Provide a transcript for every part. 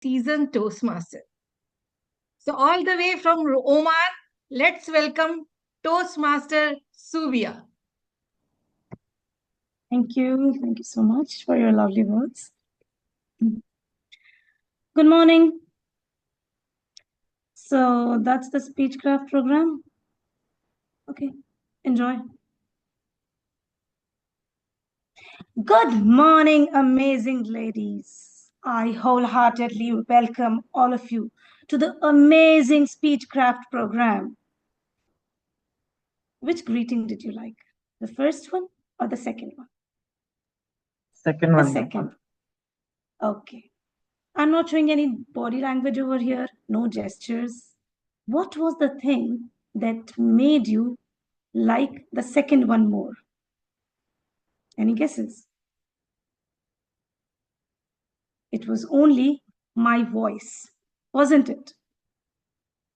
seasoned Toastmaster. So all the way from Oman, let's welcome Toastmaster Subia. Thank you. Thank you so much for your lovely words. Good morning. So that's the SpeechCraft program. Okay, enjoy. Good morning, amazing ladies. I wholeheartedly welcome all of you to the amazing SpeechCraft program. Which greeting did you like? The first one or the second one? Second one. The second. Okay. I'm not showing any body language over here, no gestures. What was the thing that made you like the second one more? Any guesses? It was only my voice, wasn't it?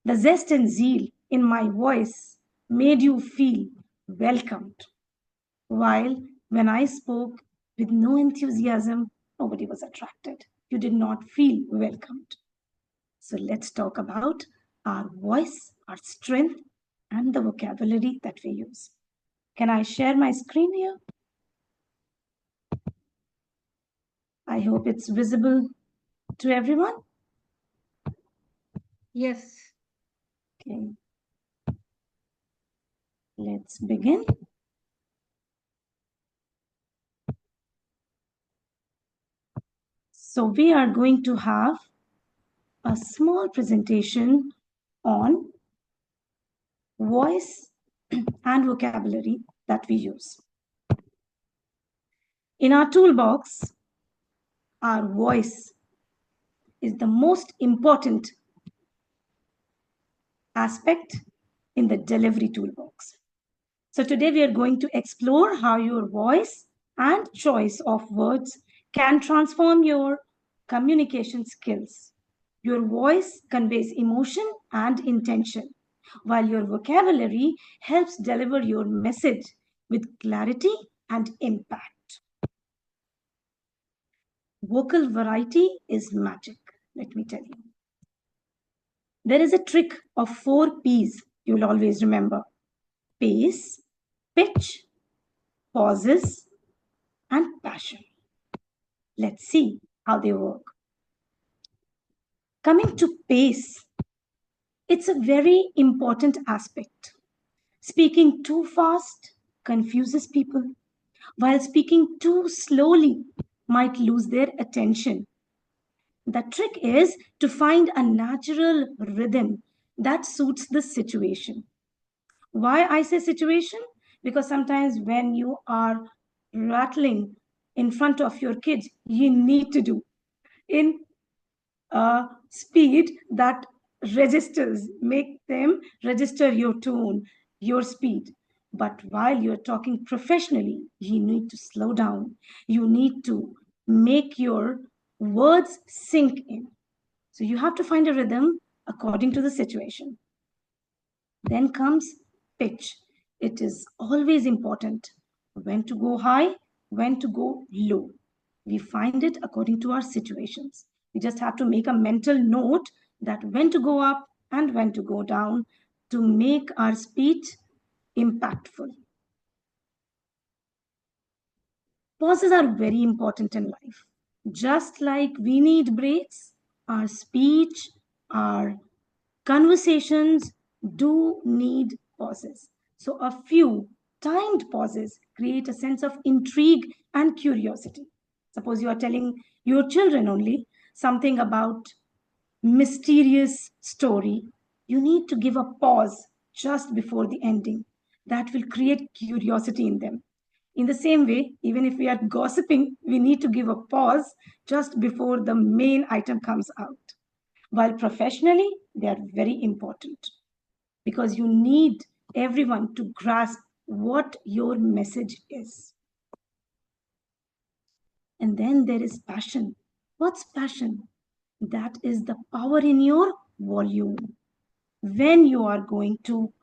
The zest and zeal in my voice made you feel welcomed. While when I spoke with no enthusiasm, nobody was attracted. You did not feel welcomed. So let's talk about our voice, our strength, and the vocabulary that we use. Can I share my screen here? I hope it's visible to everyone. Yes. Okay. Let's begin. So we are going to have a small presentation on voice and vocabulary that we use. In our toolbox, our voice is the most important aspect in the delivery toolbox. So today we are going to explore how your voice and choice of words can transform your communication skills. Your voice conveys emotion and intention, while your vocabulary helps deliver your message with clarity and impact. Vocal variety is magic, let me tell you. There is a trick of 4 P's you'll always remember: pace, pitch, pauses, and passion. Let's see how they work. Coming to pace, it's a very important aspect. Speaking too fast confuses people, while speaking too slowly might lose their attention. The trick is to find a natural rhythm that suits the situation. Why I say situation? Because sometimes when you are rattling in front of your kids, you need to do in a speed that registers, make them register your tone, your speed. But while you're talking professionally, you need to slow down. You need to make your words sink in. So you have to find a rhythm according to the situation. Then comes pitch. It is always important when to go high, when to go low. We find it according to our situations. We just have to make a mental note that when to go up and when to go down to make our speech impactful. Pauses are very important in life. Just like we need breaks, our speech, our conversations do need pauses. So a few timed pauses create a sense of intrigue and curiosity. Suppose you are telling your children only something about mysterious story, you need to give a pause just before the ending. That will create curiosity in them. In the same way, even if we are gossiping, we need to give a pause just before the main item comes out. While professionally, they are very important because you need everyone to grasp what your message is. And then there is passion. What's passion? That is the power in your volume. When you are going to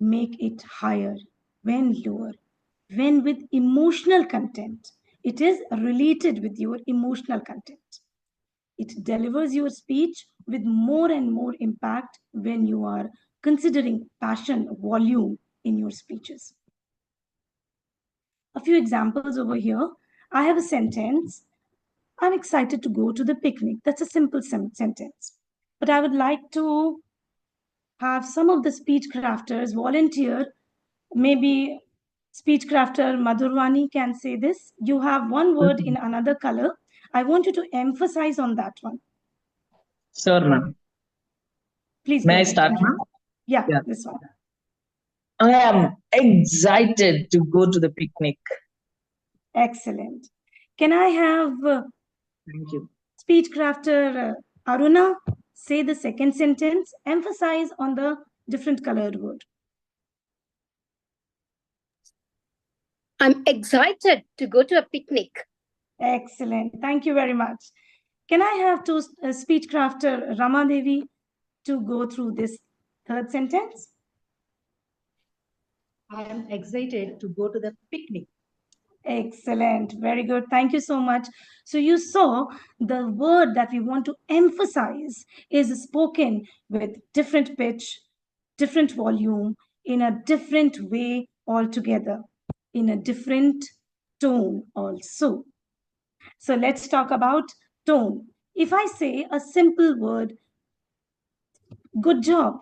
make it higher, when lower, when with emotional content, it is related with your emotional content. It delivers your speech with more and more impact when you are considering passion, volume in your speeches. A few examples over here. I have a sentence. I'm excited to go to the picnic. That's a simple sentence. But I would like to have some of the speech crafters volunteer. Maybe speech crafter Madhurwani can say this. You have one word in another color. I want you to emphasize on that one. Sure, ma'am. Please May go I ahead. start, ma'am? Yeah, Yeah. this one. I am excited to go to the picnic. Excellent. Can I have Thank you. speech crafter Aruna say the second sentence? Emphasize on the different colored word. I'm excited to go to a picnic. Excellent. Thank you very much. Can I have to speech crafter Rama Devi to go through this third sentence? I am excited to go to the picnic. Excellent. Very good. Thank you so much. So you saw the word that we want to emphasize is spoken with different pitch, different volume, in a different way altogether, in a different tone also. So let's talk about tone. If I say a simple word, good job,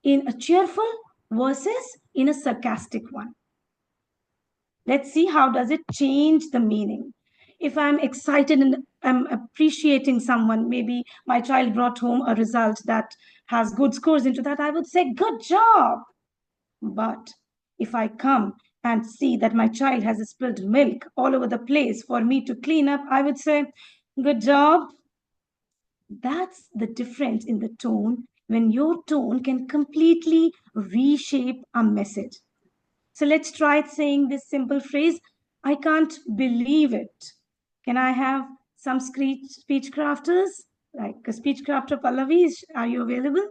in a cheerful versus in a sarcastic one, let's see how does it change the meaning. If I'm excited and I'm appreciating someone, maybe my child brought home a result that has good scores into that, I would say good job. But if I come and see that my child has spilled milk all over the place for me to clean up, I would say good job. That's the difference in the tone, when your tone can completely reshape a message. So let's try saying this simple phrase. I can't believe it. Can I have some speech crafters? Like a speech crafter Pallavi, are you available?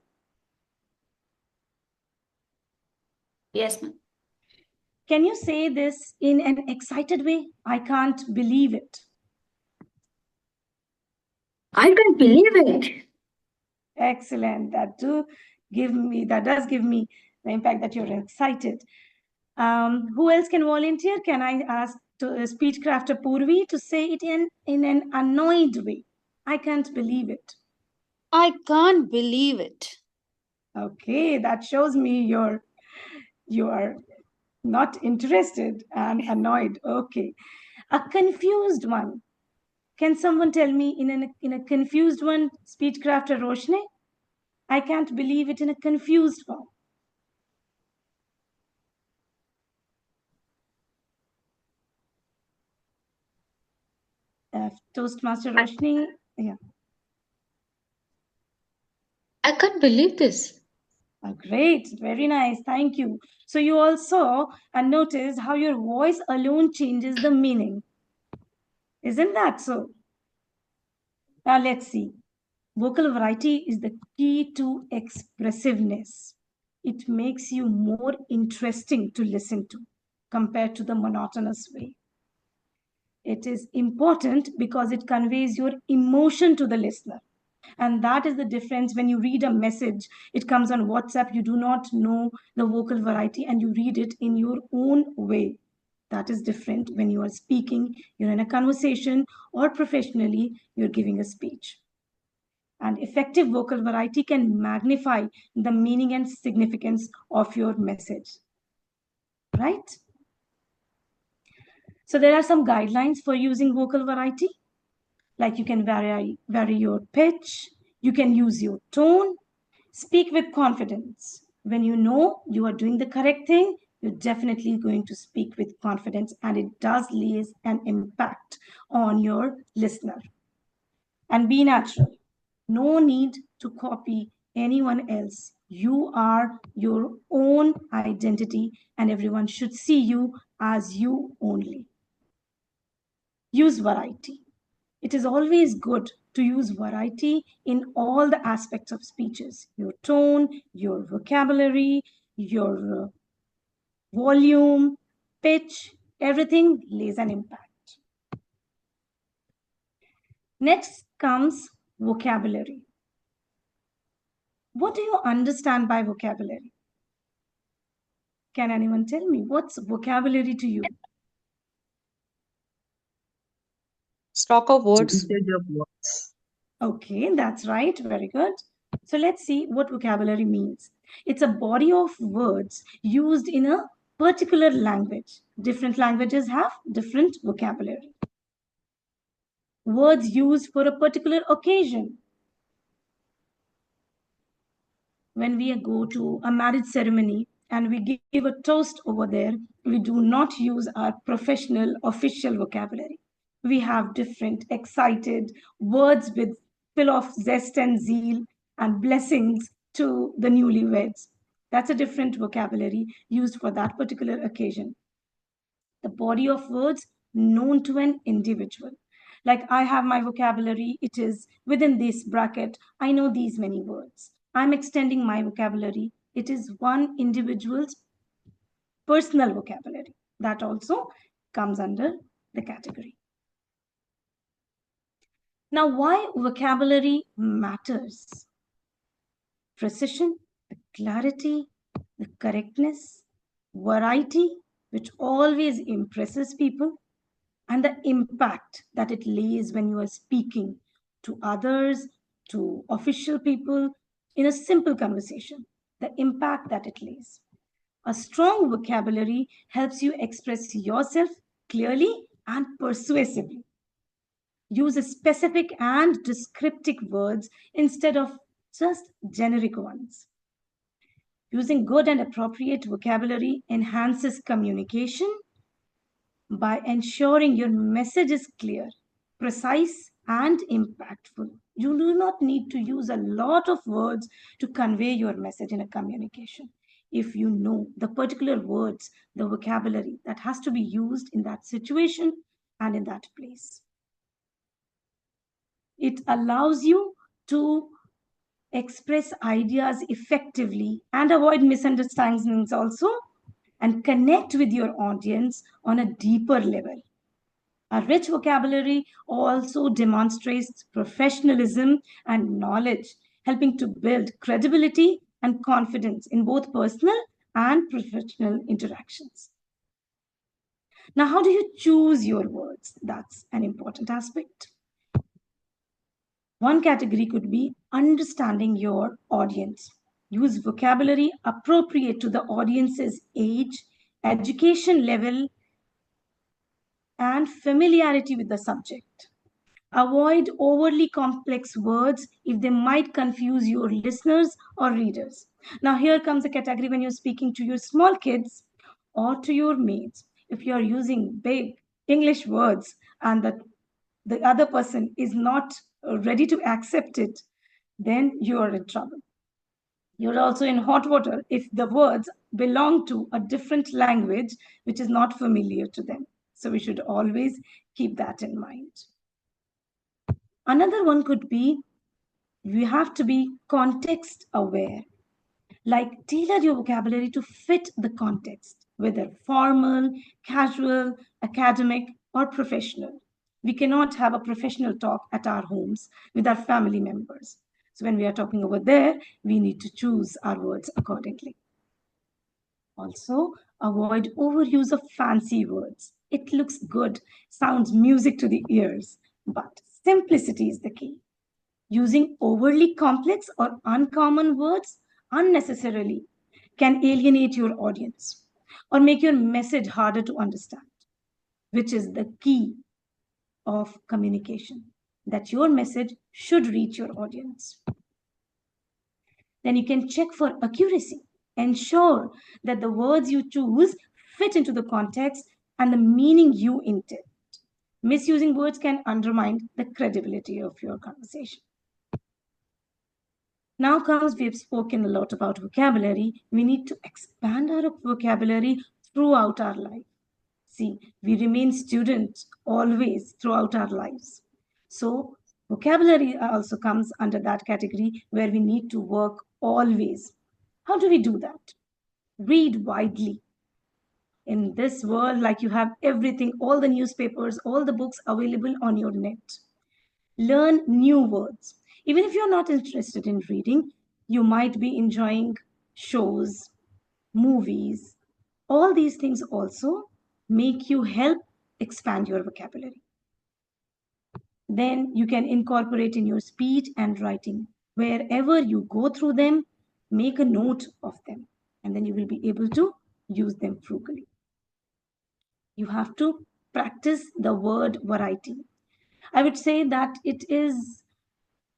Yes, ma'am. Can you say this in an excited way? I can't believe it. I can't believe it. Excellent. That does give me the impact that you're excited. Who else can volunteer? Can I ask speech crafter Purvi to say it in an annoyed way? I can't believe it. I can't believe it. Okay, that shows me you are not interested and annoyed. Okay, a confused one. Can someone tell me in a confused one, speech crafter Roshni? I can't believe it in a confused form. Toastmaster Roshni, yeah. I can't believe this. Great, very nice, thank you. So you also notice how your voice alone changes the meaning. Isn't that so? Now let's see. Vocal variety is the key to expressiveness. It makes you more interesting to listen to compared to the monotonous way. It is important because it conveys your emotion to the listener. And that is the difference when you read a message. It comes on WhatsApp, you do not know the vocal variety and you read it in your own way. That is different when you are speaking, you're in a conversation, or professionally, you're giving a speech. And effective vocal variety can magnify the meaning and significance of your message. Right? So there are some guidelines for using vocal variety. Like you can vary your pitch, you can use your tone, speak with confidence. When you know you are doing the correct thing, you're definitely going to speak with confidence, and it does leave an impact on your listener. And be natural. No need to copy anyone else. You are your own identity, and everyone should see you as you only. Use variety. It is always good to use variety in all the aspects of speeches. Your tone, your vocabulary, your volume, pitch, everything lays an impact. Next comes vocabulary. What do you understand by vocabulary? Can anyone tell me what's vocabulary to you? Stock of words. Usage of words. Okay, that's right. Very good. So let's see what vocabulary means. It's a body of words used in a particular language. Different languages have different vocabulary. Words used for a particular occasion. When we go to a marriage ceremony and we give a toast over there, we do not use our professional official vocabulary. We have different excited words with full of zest and zeal and blessings to the newlyweds. That's a different vocabulary used for that particular occasion. The body of words known to an individual. Like I have my vocabulary, it is within this bracket. I know these many words. I'm extending my vocabulary. It is one individual's personal vocabulary. That also comes under the category. Now, why vocabulary matters? Precision, the clarity, the correctness, variety, which always impresses people, and the impact that it lays when you are speaking to others, to official people, in a simple conversation, the impact that it lays. A strong vocabulary helps you express yourself clearly and persuasively. Use specific and descriptive words instead of just generic ones. Using good and appropriate vocabulary enhances communication by ensuring your message is clear, precise, and impactful. You do not need to use a lot of words to convey your message in a communication. If you know the particular words, the vocabulary that has to be used in that situation and in that place, it allows you to express ideas effectively and avoid misunderstandings also, and connect with your audience on a deeper level. A rich vocabulary also demonstrates professionalism and knowledge, helping to build credibility and confidence in both personal and professional interactions. Now, how do you choose your words? That's an important aspect. One category could be understanding your audience. Use vocabulary appropriate to the audience's age, education level, and familiarity with the subject. Avoid overly complex words if they might confuse your listeners or readers. Now, here comes a category when you're speaking to your small kids or to your mates. If you're using big English words and the other person is not ready to accept it, then you are in trouble. You're also in hot water if the words belong to a different language which is not familiar to them. So we should always keep that in mind. Another one could be you have to be context aware. Like tailor your vocabulary to fit the context, whether formal, casual, academic, or professional. We cannot have a professional talk at our homes with our family members. So when we are talking over there, we need to choose our words accordingly. Also, avoid overuse of fancy words. It looks good, sounds music to the ears, but simplicity is the key. Using overly complex or uncommon words unnecessarily can alienate your audience or make your message harder to understand, which is the key of communication, that your message should reach your audience. Then you can check for accuracy. Ensure that the words you choose fit into the context and the meaning you intend. Misusing words can undermine the credibility of your conversation. Now comes, we've spoken a lot about vocabulary. We need to expand our vocabulary throughout our life. See, we remain students always throughout our lives. So vocabulary also comes under that category where we need to work always. How do we do that? Read widely. In this world, like you have everything, all the newspapers, all the books available on your net. Learn new words. Even if you're not interested in reading, you might be enjoying shows, movies. All these things also make you help expand your vocabulary. Then you can incorporate in your speech and writing. Wherever you go through them, make a note of them, and then you will be able to use them frugally. You have to practice the word variety. I would say that it is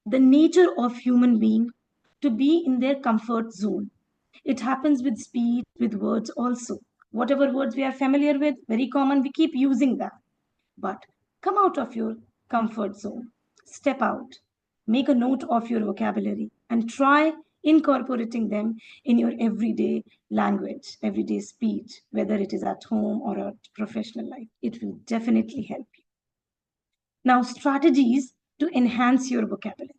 the nature of human being to be in their comfort zone. It happens with speech, with words also. Whatever words we are familiar with, very common, we keep using that. But come out of your comfort zone, step out, make a note of your vocabulary, and try incorporating them in your everyday language, everyday speech, whether it is at home or at professional life. It will definitely help you. Now, strategies to enhance your vocabulary.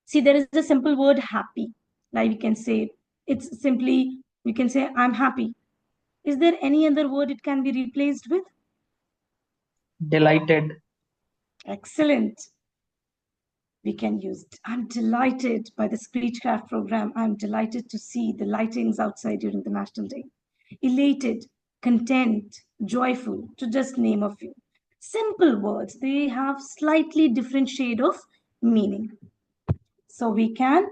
See, there is a simple word happy. Like we can say, it's simply, we can say, I'm happy. Is there any other word it can be replaced with? Delighted. Excellent. We can use, I'm delighted by the SpeechCraft program. I'm delighted to see the lightings outside during the National Day. Elated, content, joyful, to just name a few. Simple words, they have slightly different shade of meaning. So we can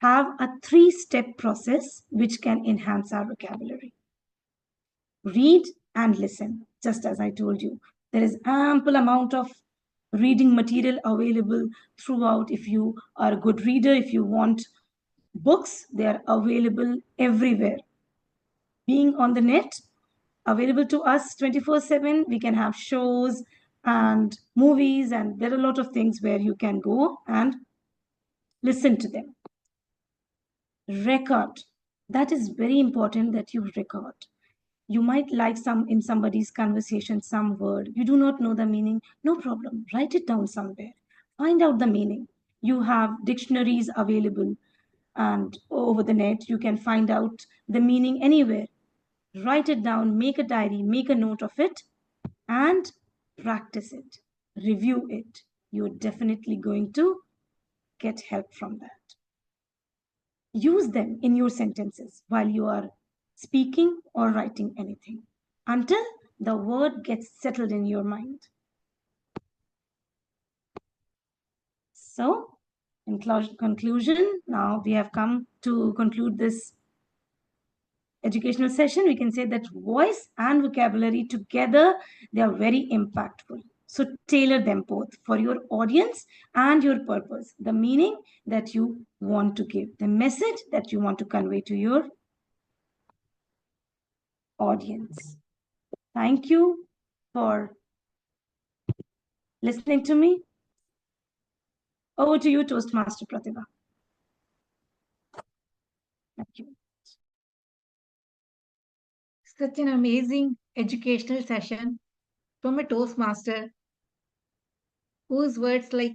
have a 3-step process which can enhance our vocabulary. Read and listen, just as I told you. There is ample amount of reading material available throughout. If you are a good reader, if you want books, they are available everywhere. Being on the net, available to us 24/7, we can have shows and movies, and there are a lot of things where you can go and listen to them. Record. That is very important that you record. You might like in somebody's conversation some word. You do not know the meaning. No problem. Write it down somewhere. Find out the meaning. You have dictionaries available, and over the net, you can find out the meaning anywhere. Write it down, make a diary, make a note of it, and practice it. Review it. You're definitely going to get help from that. Use them in your sentences while you are speaking or writing anything until the word gets settled in your mind. So, in conclusion, now we have come to conclude this educational session. We can say that voice and vocabulary together, they are very impactful. So tailor them both for your audience and your purpose, the meaning that you want to give, the message that you want to convey to your audience. Thank you for listening to me. Over to you, Toastmaster Pratibha. Thank you. Such an amazing educational session from a Toastmaster whose words, like,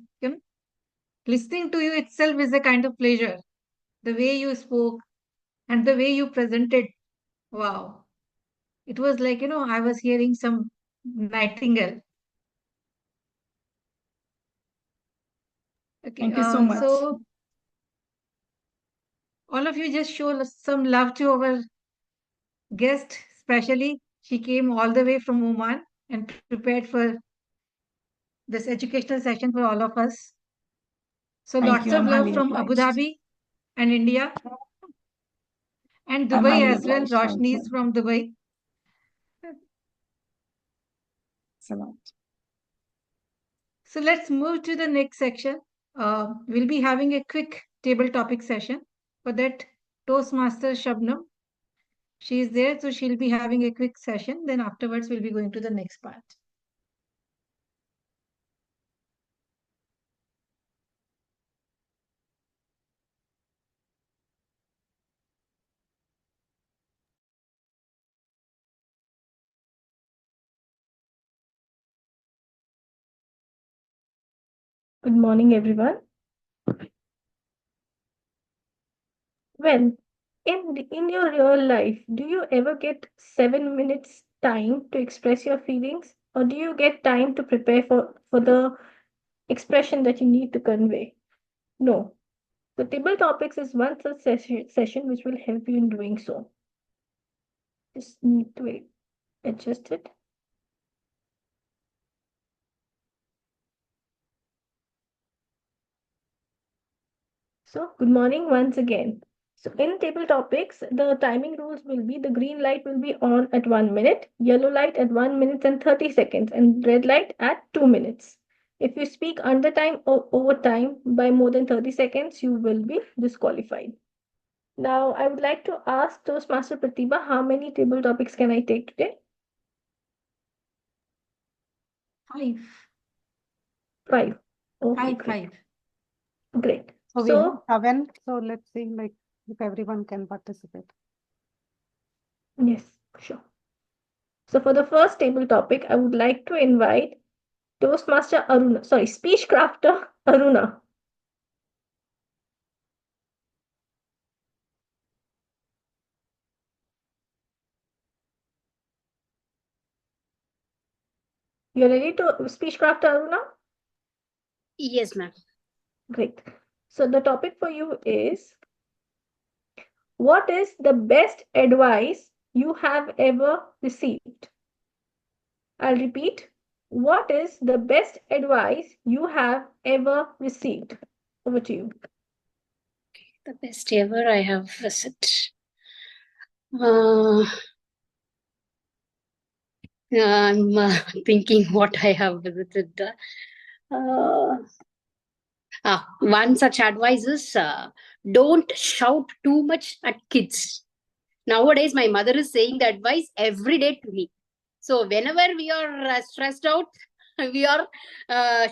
listening to you itself is a kind of pleasure. The way you spoke and the way you presented, wow. It was like, I was hearing some nightingale. Okay, Thank you so much. So all of you just show some love to our guest, especially. She came all the way from Oman and prepared for this educational session for all of us. So Thank lots you. of I'm love highly from Abu obliged. Dhabi and India and I'm Dubai highly as well. obliged. Thank Roshni you. is from Dubai. Excellent. So let's move to the next section. We'll be having a quick table topic session. For that, Toastmaster Sabnam, she is there, so she'll be having a quick session. Then afterwards, we'll be going to the next part. Good morning, everyone. Well, in your real life, do you ever get 7 minutes time to express your feelings, or do you get time to prepare for the expression that you need to convey. No. So table topics is one such session which will help you in doing so. Just need to adjust it. So good morning once again. So in table topics, the timing rules will be the green light will be on at 1 minute, yellow light at 1 minute and 30 seconds, and red light at 2 minutes. If you speak under time or over time by more than 30 seconds, you will be disqualified. Now, I would like to ask Toastmaster Pratibha, how many table topics can I take today? 5. 5. Okay, 5, great. 5. Great. So we have So, 7. So let's see, like, if everyone can participate. yes, sure. So for the first table topic, I would like to invite Toastmaster Aruna, sorry, speech crafter Aruna. You're ready to speech crafter Aruna? Yes, ma'am. Great. So the topic for you is, what is the best advice you have ever received? I'll repeat. What is the best advice you have ever received? Over to you. The best ever I have visited. Uh, I'm thinking what I have visited. One such advice is don't shout too much at kids. Nowadays, my mother is saying the advice every day to me. So whenever we are stressed out, we are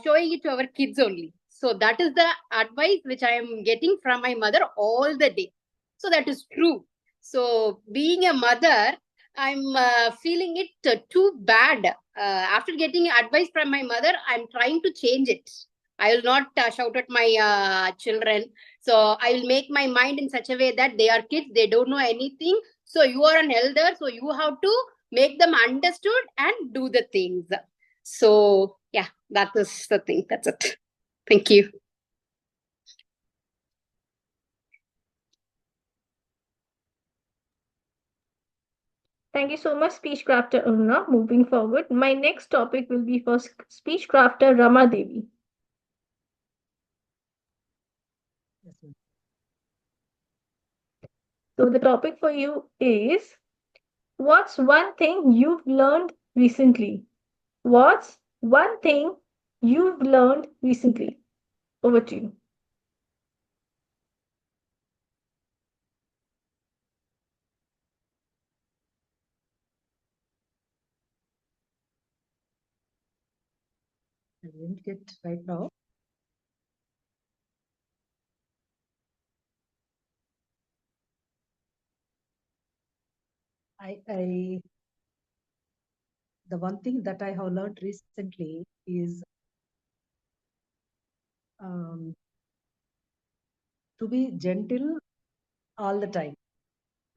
showing it to our kids only. So that is the advice which I am getting from my mother all the day. So that is true. So being a mother, I'm feeling it too bad. After getting advice from my mother, I'm trying to change it. I will not shout at my children. So I will make my mind in such a way that they are kids, they don't know anything. So you are an elder, so you have to make them understood and do the things. So yeah, that is the thing. That's it. Thank you. Thank you so much, speech crafter Aruna. Moving forward, my next topic will be for speech crafter Rama Devi. So the topic for you is, what's one thing you've learned recently? What's one thing you've learned recently? Over to you. I didn't get right now. The one thing that I have learned recently is to be gentle all the time.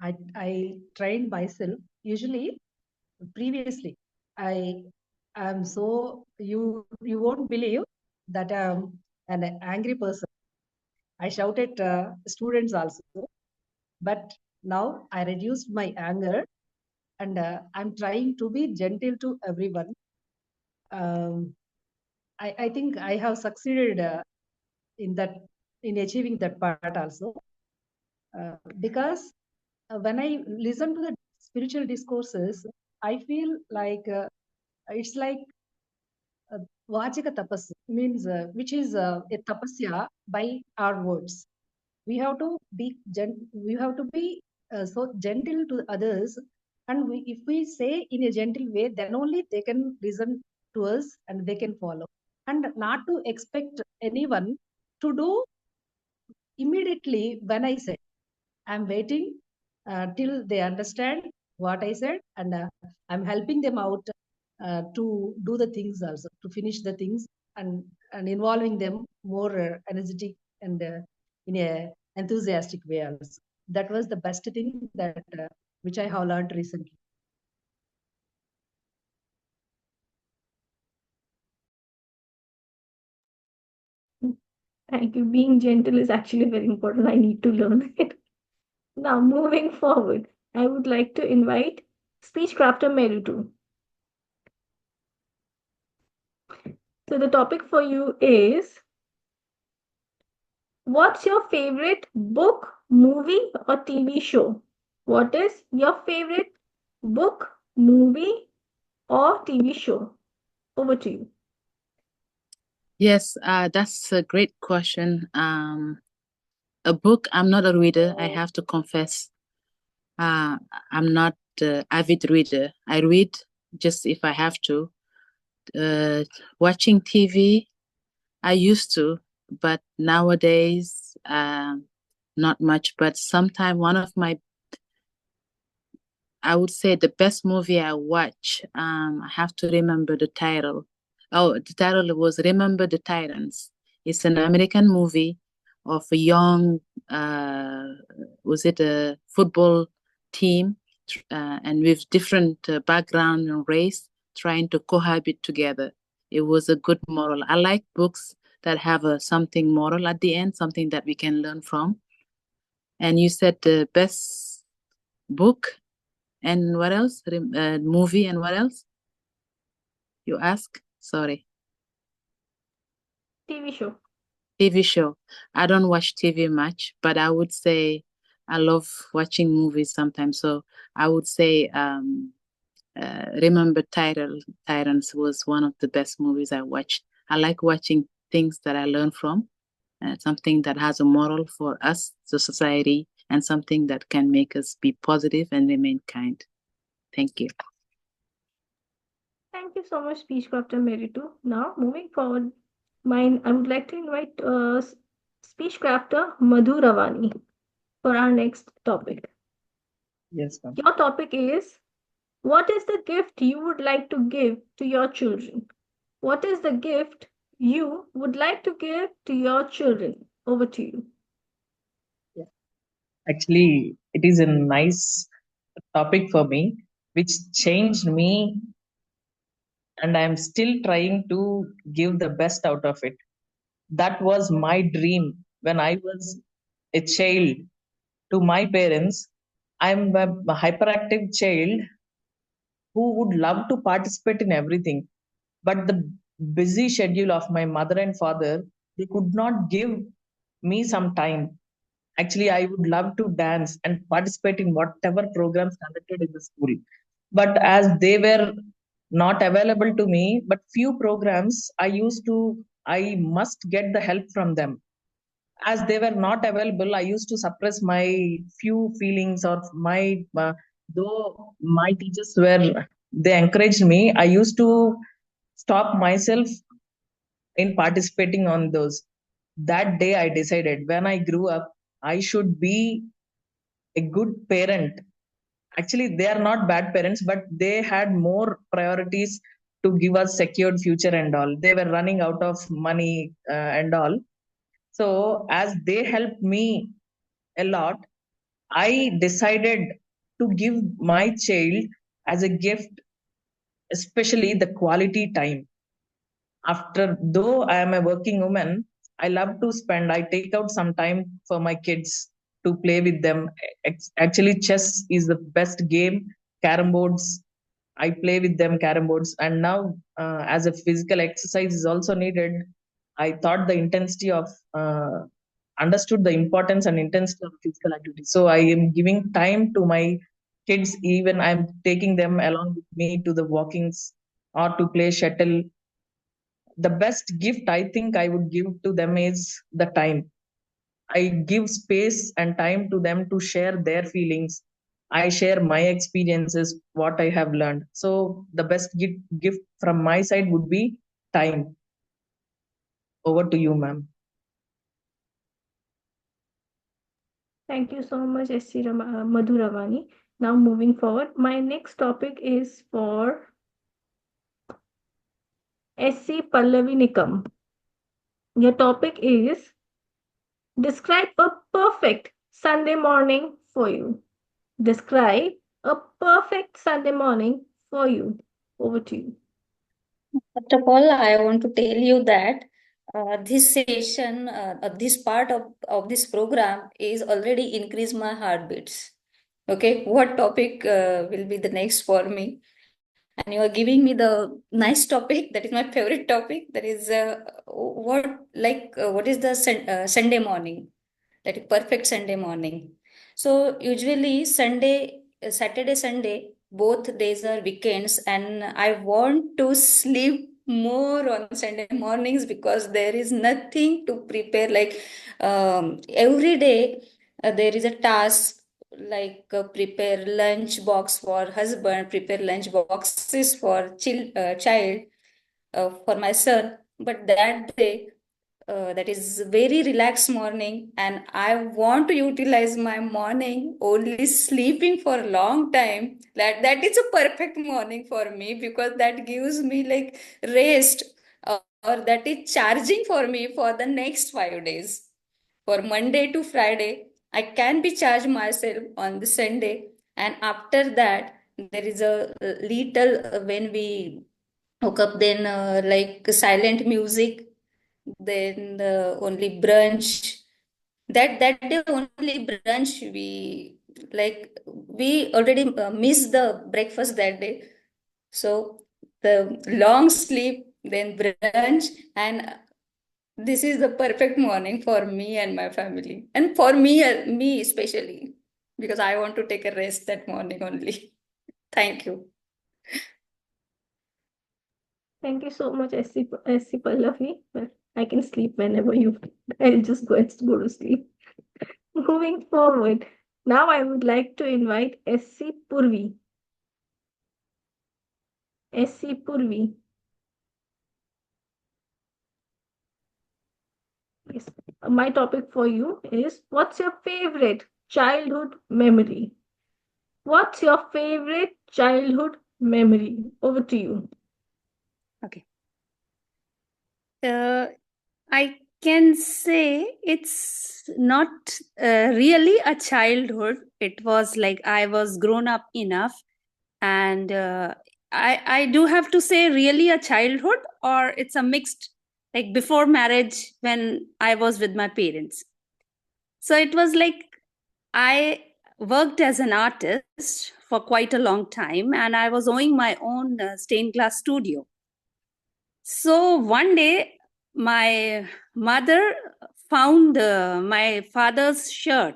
I trained myself. Usually, previously, I am so you won't believe that I'm an angry person. I shout at students also, but now I reduced my anger and I'm trying to be gentle to everyone. I think I have succeeded in achieving that part also, because when I listen to the spiritual discourses, I feel like it's like Vachika tapas means which is a tapasya by our words. We have to be so gentle to others, and if we say in a gentle way, then only they can listen to us and they can follow, and not to expect anyone to do immediately when I say. I'm waiting till they understand what I said, and I'm helping them out to do the things also, to finish the things, and involving them more energetic and in a enthusiastic way also. That was the best thing that which I have learned recently. Thank you. Being gentle is actually very important. I need to learn it. Now, moving forward, I would like to invite speech crafter Merutu. So the topic for you is, what's your favorite book, movie, or TV show? What is your favorite book, movie, or TV show? Over to you. Yes, that's a great question. A book, I'm not a reader, I have to confess. I'm not an avid reader. I read just if I have to. Watching TV, I used to, but nowadays, not much. But sometime I would say the best movie I watch, I have to remember the title. Oh, the title was Remember the Titans. It's an American movie of a young, was it a football team, and with different background and race, trying to cohabit together. It was a good moral. I like books that have something moral at the end, something that we can learn from. And you said the best book and what else? Movie and what else? You ask? Sorry. TV show. TV show. I don't watch TV much, but I would say I love watching movies sometimes. So I would say Remember Tyrants was one of the best movies I watched. I like watching things that I learn from, something that has a moral for us, the society, and something that can make us be positive and remain kind. Thank you. Thank you so much, speech crafter Meritu. Now, moving forward, I would like to invite speech crafter Madhu Ravani for our next topic. Yes, ma'am. Your topic is, what is the gift you would like to give to your children? What is the gift you would like to give to your children? Over to you. Actually, it is a nice topic for me, which changed me, and I'm still trying to give the best out of it. That was my dream when I was a child. To my parents, I'm a hyperactive child who would love to participate in everything. But the busy schedule of my mother and father, they could not give me some time. Actually, I would love to dance and participate in whatever programs conducted in the school. But as they were not available to me, but few programs I must get the help from them. As they were not available, I used to suppress my few feelings, or though my teachers they encouraged me, I used to stop myself in participating on those. That day I decided, when I grew up, I should be a good parent. Actually, they are not bad parents, but they had more priorities to give us secured future and all. They were running out of money and all. So as they helped me a lot, I decided to give my child as a gift, especially the quality time. After, though I am a working woman, I love to spend, I take out some time for my kids to play with them. Actually, chess is the best game, carom boards. I play with them carom boards, and now as a physical exercise is also needed, I thought the intensity of understood the importance and intensity of physical activity. So I am giving time to my kids. Even I'm taking them along with me to the walkings or to play shuttle. The best gift I think I would give to them is the time. I give space and time to them to share their feelings. I share my experiences, what I have learned. So the best gift from my side would be time. Over to you, ma'am. Thank you so much, Madhu Ravani. Now, moving forward, my next topic is for SC Pallavi Nikam. Your topic is, describe a perfect Sunday morning for you. Describe a perfect Sunday morning for you. Over to you. First of all, I want to tell you that this session, this part of this program is already increased my heartbeats. Okay, what topic will be the next for me? And you are giving me the nice topic. That is my favorite topic. That is what is the Sunday morning? That is perfect Sunday morning. So usually Saturday, Sunday, both days are weekends, and I want to sleep more on Sunday mornings because there is nothing to prepare. Like every day, there is a task like prepare lunch box for husband, prepare lunch boxes for child, for my son. But that day, that is very relaxed morning, and I want to utilize my morning only sleeping for a long time. That is a perfect morning for me because that gives me like rest, or that is charging for me for the next 5 days. For Monday to Friday, I can be charged myself on the Sunday, and after that there is a little when we woke up, then like silent music, then only brunch. That day only brunch, we already missed the breakfast that day. So the long sleep, then brunch, and this is the perfect morning for me and my family, and for me especially, because I want to take a rest that morning only. Thank you. Thank you so much, SC Pallavi. Well, I can sleep whenever you. I'll just go to sleep. Moving forward, now I would like to invite SC Purvi. SC Purvi. Yes. My topic for you is, what's your favorite childhood memory? What's your favorite childhood memory? Over to you. Okay. I can say it's not really a childhood. It was like I was grown up enough, and I do have to say really a childhood, or it's a mixed, like before marriage when I was with my parents. So it was like I worked as an artist for quite a long time, and I was owning my own stained glass studio. So one day, my mother found my father's shirt.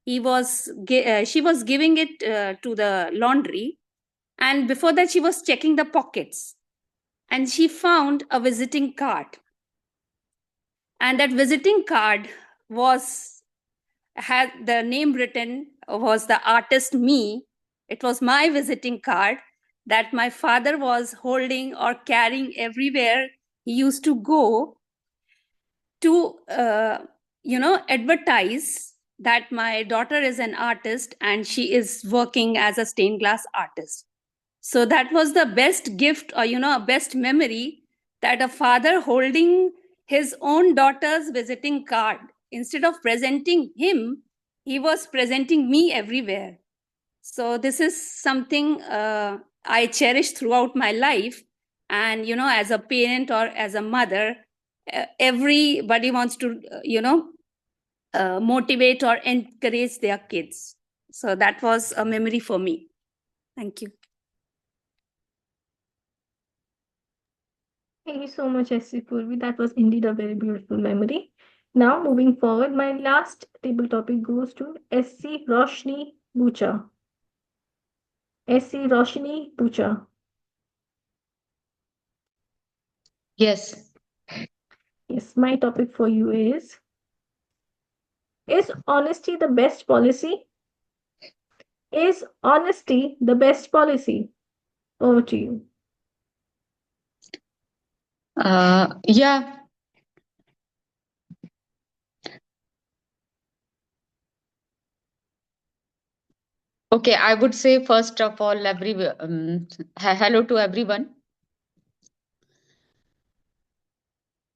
She was giving it to the laundry, and before that, she was checking the pockets, and she found a visiting card. And that visiting card had the name written, was the artist me. It was my visiting card that my father was holding or carrying everywhere he used to go to advertise that my daughter is an artist and she is working as a stained glass artist. So that was the best gift, or a best memory, that a father holding his own daughter's visiting card, instead of presenting him, he was presenting me everywhere. So this is something I cherish throughout my life. And as a parent or as a mother, everybody wants to motivate or encourage their kids. So that was a memory for me. Thank you. Thank you so much, SC Purvi. That was indeed a very beautiful memory. Now, moving forward, my last table topic goes to SC Roshni Bucha. SC Roshni Bucha. Yes. Yes, my topic for you is honesty the best policy? Is honesty the best policy? Over to you. Yeah. Okay, I would say first of all, hello to everyone.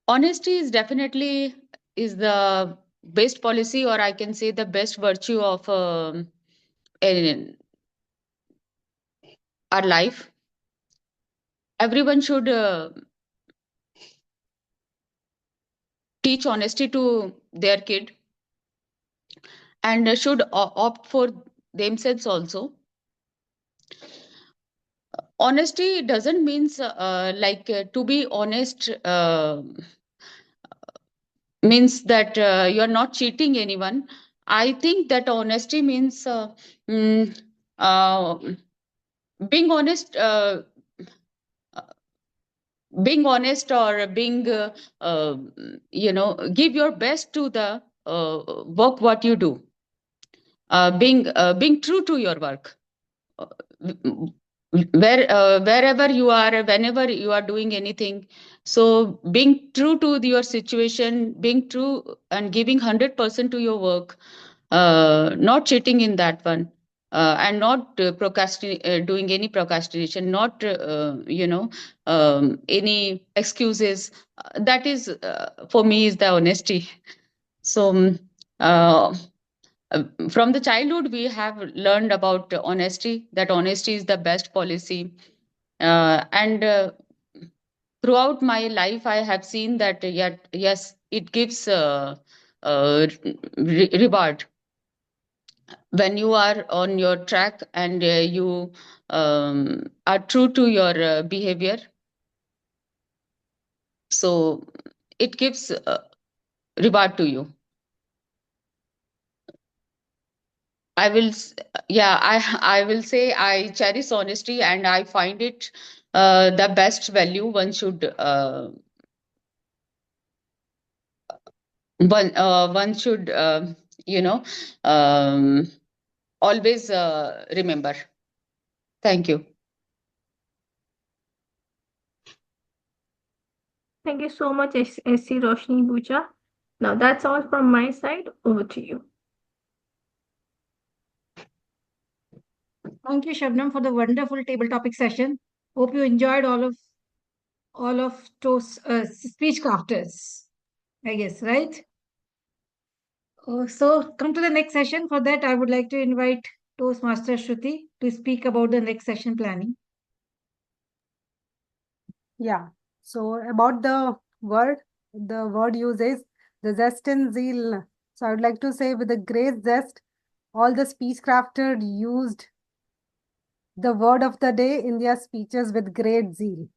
Honesty is definitely is the best policy, or I can say the best virtue of in our life. Everyone should teach honesty to their kid, and should opt for themselves also. Honesty doesn't means to be honest means that you're not cheating anyone. I think that honesty means mm, uh, being honest, or being give your best to the work what you do, being true to your work, wherever you are, whenever you are doing anything. So being true to your situation, being true and giving 100% to your work, not cheating in that one, and not doing any procrastination, not any excuses. That is for me is the honesty. So from the childhood we have learned about honesty, that honesty is the best policy, and throughout my life I have seen that yes, it gives reward when you are on your track, and you are true to your behavior. So it gives reward to you. I will, I will say I cherish honesty, and I find it the best value one should one should you know um, always remember. Thank you. Thank you so much, SC Roshni Bucha. Now that's all from my side. Over to you. Thank you, Shabnam, for the wonderful table topic session. Hope you enjoyed all of those speech crafters, I guess, right? So come to the next session. For that, I would like to invite Toastmaster Shruthi to speak about the next session planning. Yeah. So about the word use is the zest and zeal. So I would like to say, with a great zest, all the speech crafters used the word of the day in their speeches with great zeal.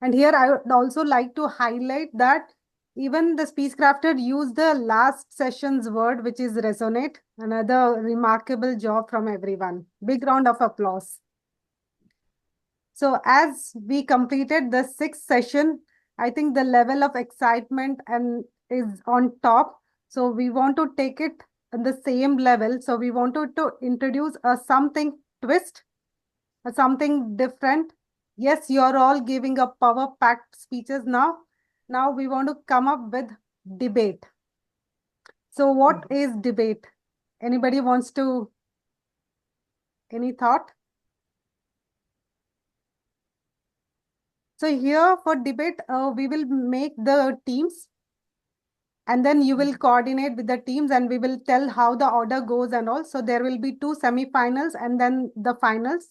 And here I would also like to highlight that even the speech crafter used the last session's word, which is resonate. Another remarkable job from everyone. Big round of applause. So as we completed the 6th session, I think the level of excitement is on top. So we want to take it on the same level. So we wanted to introduce a something twist, something different. Yes, you're all giving a power-packed speeches now. Now we want to come up with debate. So what is debate? Anybody wants to, any thought? So here for debate, we will make the teams, and then you will coordinate with the teams, and we will tell how the order goes and all. So there will be 2 semi-finals and then the finals.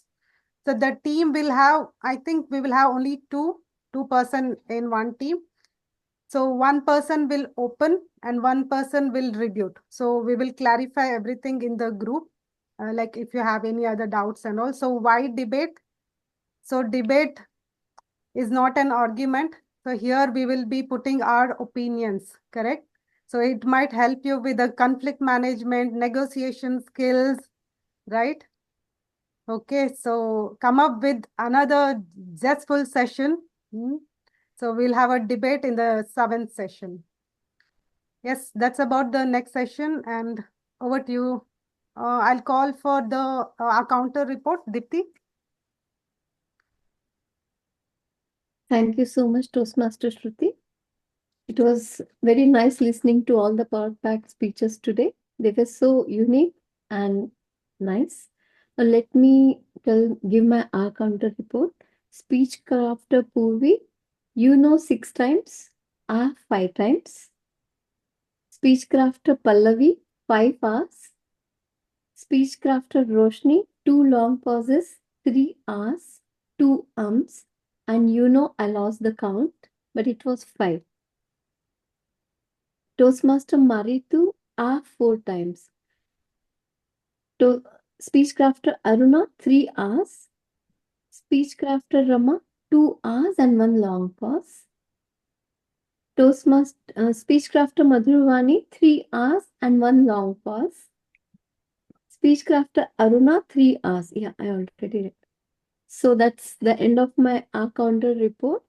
So the team will have, I think we will have only two person in one team. So one person will open and one person will rebut. So we will clarify everything in the group, like if you have any other doubts and all. So why debate? So debate is not an argument. So here we will be putting our opinions, correct? So it might help you with the conflict management, negotiation skills, right? Okay, so come up with another zestful session. So we'll have a debate in the 7th session. Yes, that's about the next session, and over to you. I'll call for the counter report, Dipti. Thank you so much, Toastmaster Shruti. It was very nice listening to all the power-packed speeches today. They were so unique and nice. Now let me give my R counter report. Speech crafter Purvi, 6 times, R 5 times. Speech crafter Pallavi, 5 R's. Speech crafter Roshni, 2 long pauses, 3 R's, 2 ums, and I lost the count, but it was 5. Toastmaster Maritu, 4 times. To SpeechCrafter Aruna, 3 R's. SpeechCrafter Rama, 2 R's and 1 long pause. SpeechCrafter Madhurvani, 3 R's and 1 long pause. SpeechCrafter Aruna, 3 R's. Yeah, I already read. So that's the end of my R counter report.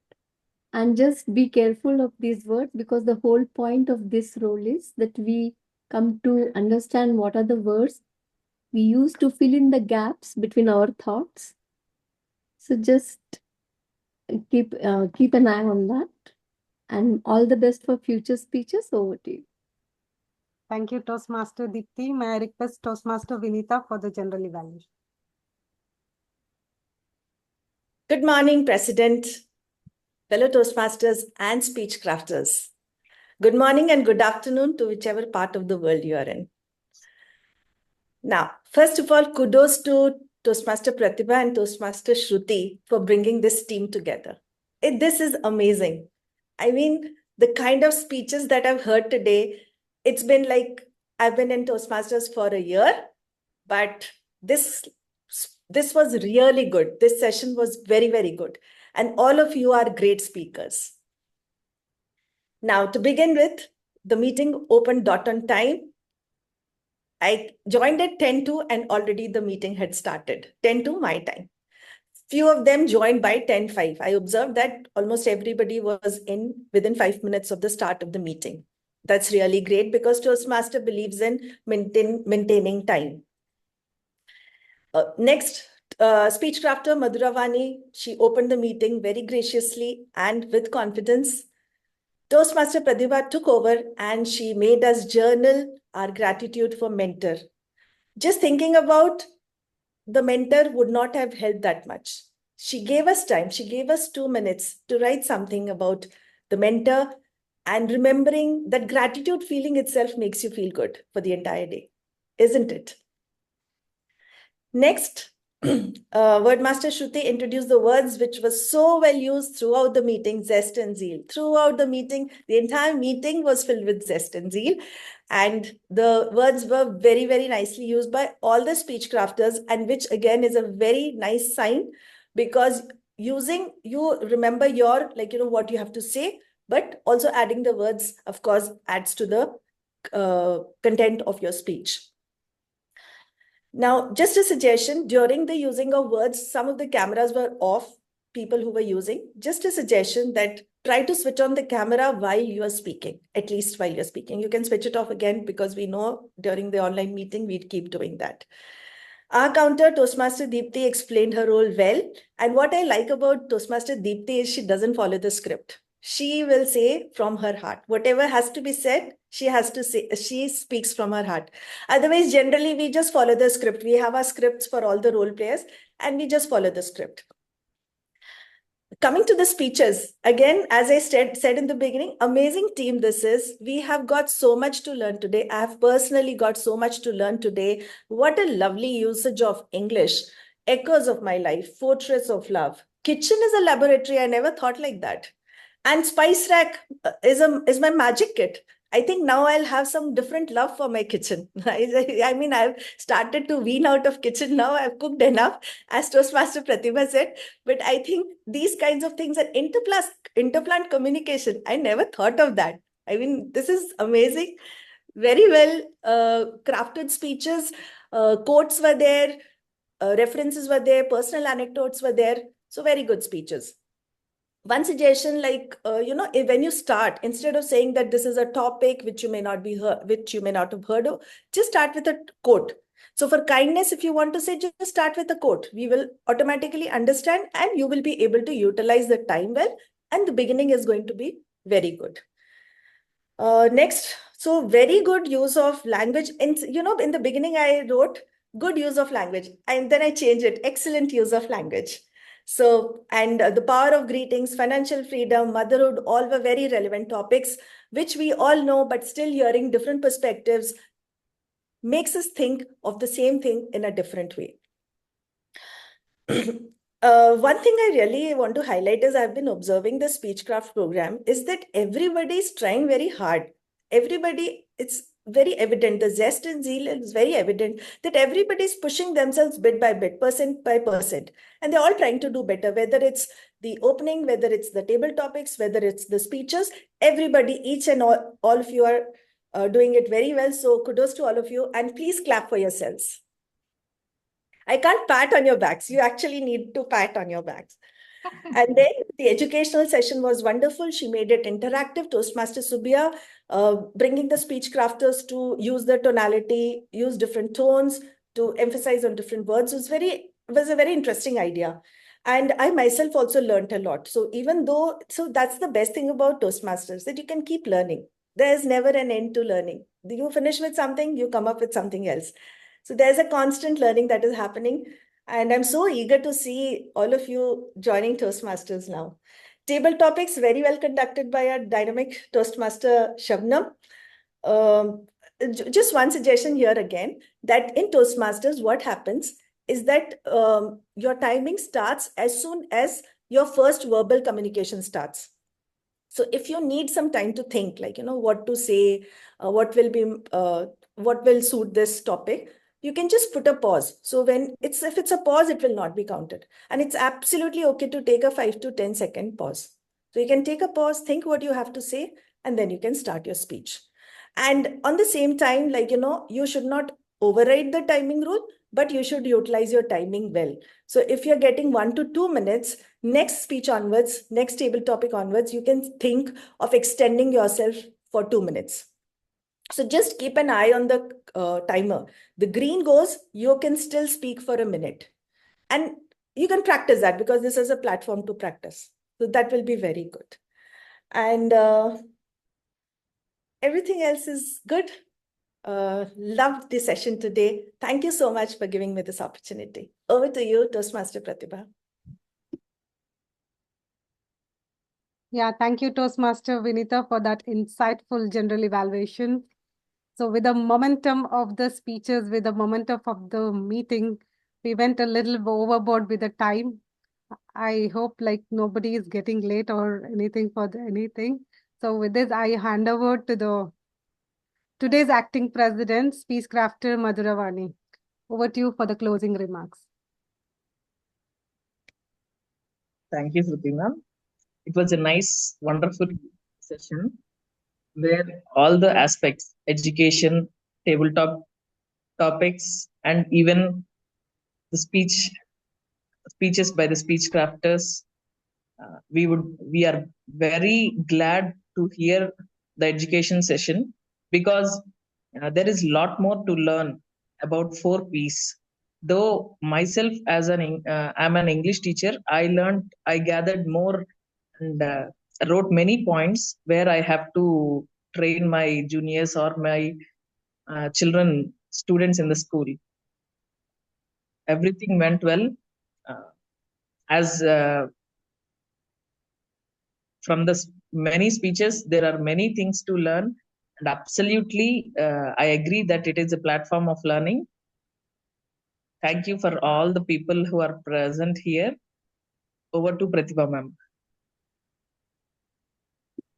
And just be careful of these words, because the whole point of this role is that we come to understand what are the words we use to fill in the gaps between our thoughts. So just keep an eye on that. And all the best for future speeches. Over to you. Thank you, Toastmaster Deepti. May I request Toastmaster Vinita for the general evaluation? Good morning, President, fellow Toastmasters and speech crafters. Good morning and good afternoon to whichever part of the world you are in. Now, first of all, kudos to Toastmaster Pratibha and Toastmaster Shruthi for bringing this team together. This is amazing. I mean, the kind of speeches that I've heard today, it's been like I've been in Toastmasters for a year, but this was really good. This session was very, very good. And all of you are great speakers. Now, to begin with, the meeting opened dot on time. I joined at 10:02 and already the meeting had started. 10:02 my time. Few of them joined by 10:05. I observed that almost everybody was in within 5 minutes of the start of the meeting. That's really great, because Toastmaster believes in maintaining time. Next, SpeechCrafter Madhuravani, she opened the meeting very graciously and with confidence. Toastmaster Pratibha took over and she made us journal our gratitude for mentor. Just thinking about the mentor would not have helped that much. She gave us time. She gave us 2 minutes to write something about the mentor, and remembering that gratitude feeling itself makes you feel good for the entire day, isn't it? Next, Wordmaster Shruthi introduced the words which was so well used throughout the meeting, zest and zeal. Throughout the meeting, the entire meeting was filled with zest and zeal. And the words were very, very nicely used by all the speech crafters, and which again is a very nice sign, because you remember your, what you have to say, but also adding the words, of course, adds to the content of your speech. Now, just a suggestion, during the using of words, some of the cameras were off, people who were using. Just a suggestion that try to switch on the camera while you are speaking, at least while you're speaking. You can switch it off again, because we know during the online meeting, we'd keep doing that. Our counter, Toastmaster Deepti, explained her role well. And what I like about Toastmaster Deepti is she doesn't follow the script. She will say from her heart. Whatever has to be said, she has to say, she speaks from her heart. Otherwise, generally, we just follow the script. We have our scripts for all the role players, and we just follow the script. Coming to the speeches, again, as I said in the beginning, amazing team this is. We have got so much to learn today. I have personally got so much to learn today. What a lovely usage of English. Echoes of my life, fortress of love. Kitchen is a laboratory. I never thought like that. And Spice Rack is my magic kit. I think now I'll have some different love for my kitchen. I mean, I've started to wean out of kitchen now. I've cooked enough, as Toastmaster Pratibha said. But I think these kinds of things are interplant communication. I never thought of that. I mean, this is amazing. Very well crafted speeches. Quotes were there. References were there. Personal anecdotes were there. So very good speeches. One suggestion, when you start, instead of saying that this is a topic which you may not have heard of, just start with a quote. So for kindness, if you want to say, just start with a quote. We will automatically understand, and you will be able to utilize the time well. And the beginning is going to be very good. Next, so very good use of language. In the beginning, I wrote good use of language, and then I changed it. Excellent use of language. So, and the power of greetings, financial freedom, motherhood, all were very relevant topics, which we all know, but still hearing different perspectives makes us think of the same thing in a different way. One thing I really want to highlight is I've been observing the SpeechCraft program is that everybody is trying very hard. everybody, it's very evident, the zest and zeal is very evident that everybody is pushing themselves bit by bit, percent by percent, and they're all trying to do better, whether it's the opening, whether it's the table topics, whether it's the speeches. Everybody, each and all of you are doing it very well. So kudos to all of you, and please clap for yourselves. I can't pat on your backs. You actually need to pat on your backs. And then the educational session was wonderful. She made it interactive. Toastmaster Subia, bringing the speech crafters to use the tonality, use different tones, to emphasize on different words was a very interesting idea. And I myself also learned a lot. So that's the best thing about Toastmasters, that you can keep learning. There's never an end to learning. You finish with something, you come up with something else. So there's a constant learning that is happening. And I'm so eager to see all of you joining Toastmasters now. Table topics very well conducted by our dynamic Toastmaster Sabnam. Just one suggestion here again, that in Toastmasters, what happens is that your timing starts as soon as your first verbal communication starts. So if you need some time to think, like, what to say, what will suit this topic, you can just put a pause. So if it's a pause, it will not be counted. And it's absolutely okay to take a 5 to 10 second pause. So you can take a pause, think what you have to say, and then you can start your speech. And on the same time, you should not override the timing rule, but you should utilize your timing well. So if you're getting 1 to 2 minutes, next speech onwards, next table topic onwards, you can think of extending yourself for 2 minutes. So just keep an eye on the timer. The green goes, you can still speak for a minute. And you can practice that, because this is a platform to practice. So that will be very good. And everything else is good. Loved the session today. Thank you so much for giving me this opportunity. Over to you, Toastmaster Pratibha. Yeah, thank you, Toastmaster Vinita, for that insightful general evaluation. So with the momentum of the speeches, with the momentum of the meeting, we went a little overboard with the time. I hope like nobody is getting late or anything for anything. So with this, I hand over to today's acting president, SpeechCrafter Madhuravani. Over to you for the closing remarks. Thank you, Shruthi ma'am. It was a nice, wonderful session where all the aspects, education, tabletop topics, and even the speeches by the speech crafters, we are very glad to hear the education session, because there is a lot more to learn about 4 P's. Though myself I'm an English teacher, I gathered more and wrote many points where I have to train my juniors or my students in the school. Everything went well. As from the many speeches, there are many things to learn, and absolutely, I agree that it is a platform of learning. Thank you for all the people who are present here. Over to Pratibha ma'am.